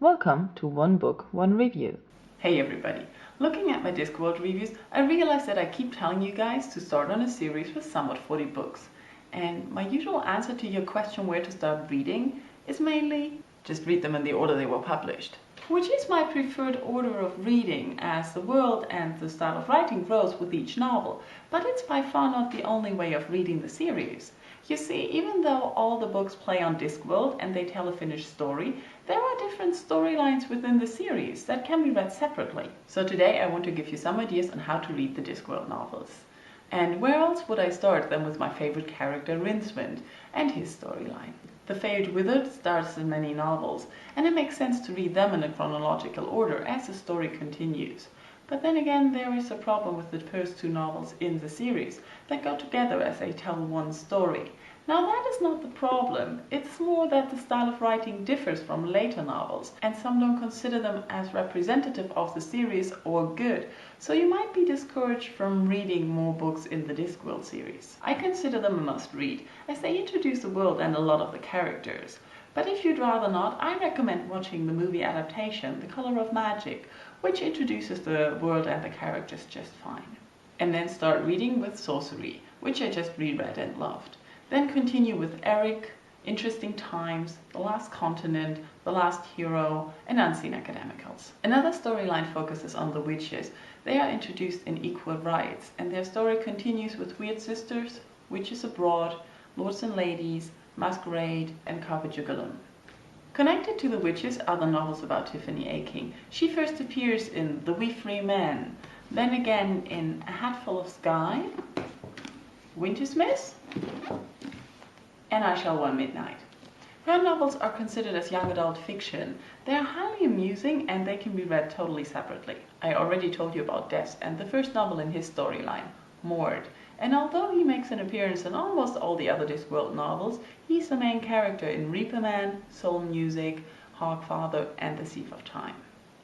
Welcome to One Book, One Review. Hey everybody! Looking at my Discworld reviews, I realized that I keep telling you guys to start on a series with somewhat 40 books. And my usual answer to your question where to start reading is mainly just read them in the order they were published. Which is my preferred order of reading, as the world and the style of writing grows with each novel, but it's by far not the only way of reading the series. You see, even though all the books play on Discworld and they tell a finished story, there are different storylines within the series that can be read separately. So today I want to give you some ideas on how to read the Discworld novels. And where else would I start than with my favorite character Rincewind and his storyline. The failed Wyrd stars in many novels, and it makes sense to read them in a chronological order as the story continues. But then again, there is a problem with the first two novels in the series that go together as they tell one story. Now that is not the problem, it's more that the style of writing differs from later novels, and some don't consider them as representative of the series or good, so you might be discouraged from reading more books in the Discworld series. I consider them a must-read, as they introduce the world and a lot of the characters. But if you'd rather not, I recommend watching the movie adaptation, The Color of Magic, which introduces the world and the characters just fine. And then start reading with Sourcery, which I just reread and loved. Then continue with Eric, Interesting Times, The Last Continent, The Last Hero, and Unseen Academicals. Another storyline focuses on the witches. They are introduced in equal rights, and their story continues with Weird Sisters, Witches Abroad, Lords and Ladies, Masquerade, and Carpe Jugulum. Connected to the witches are the novels about Tiffany Aching. She first appears in The We Free Men, then again in A Hatful of Sky, Wintersmith, and I Shall One Midnight. Her novels are considered as young adult fiction. They are highly amusing and they can be read totally separately. I already told you about Des and the first novel in his storyline, Mort. And although he makes an appearance in almost all the other Discworld novels, he's the main character in Reaper Man, Soul Music, Hogfather, and The Thief of Time.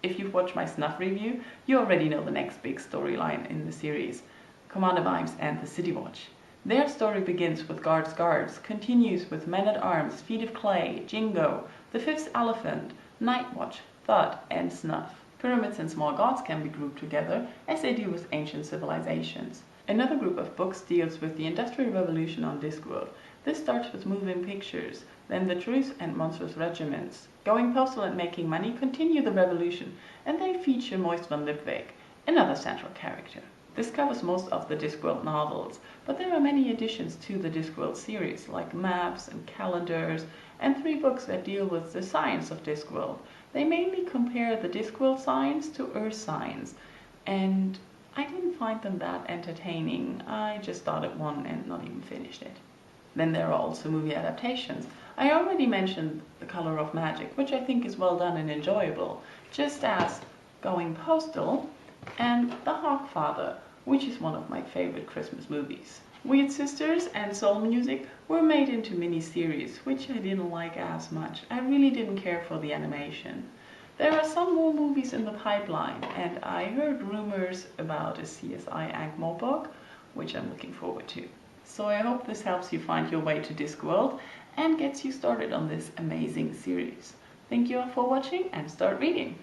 If you've watched my Snuff review, you already know the next big storyline in the series, Commander Vimes and the City Watch. Their story begins with Guards, continues with Men-at-Arms, Feet of Clay, Jingo, The Fifth Elephant, Night Watch, Thud, and Snuff. Pyramids and Small Gods can be grouped together, as they do with ancient civilizations. Another group of books deals with the Industrial Revolution on Discworld. This starts with moving pictures, then the Truth and Monstrous Regiments. Going postal and making money continue the revolution, and they feature Moist van Lipwijk, another central character. This covers most of the Discworld novels, but there are many additions to the Discworld series, like maps and calendars, and 3 books that deal with the science of Discworld. They mainly compare the Discworld science to Earth science, and I didn't find them that entertaining. I just started one and not even finished it. Then there are also movie adaptations. I already mentioned The Color of Magic, which I think is well done and enjoyable, just as Going Postal and The Hogfather, which is one of my favorite Christmas movies. Weird Sisters and Soul Music were made into mini-series, which I didn't like as much. I really didn't care for the animation. There are some more movies in the pipeline, and I heard rumors about a CSI Ankh-Morpork, which I'm looking forward to. So I hope this helps you find your way to Discworld and gets you started on this amazing series. Thank you all for watching, and start reading!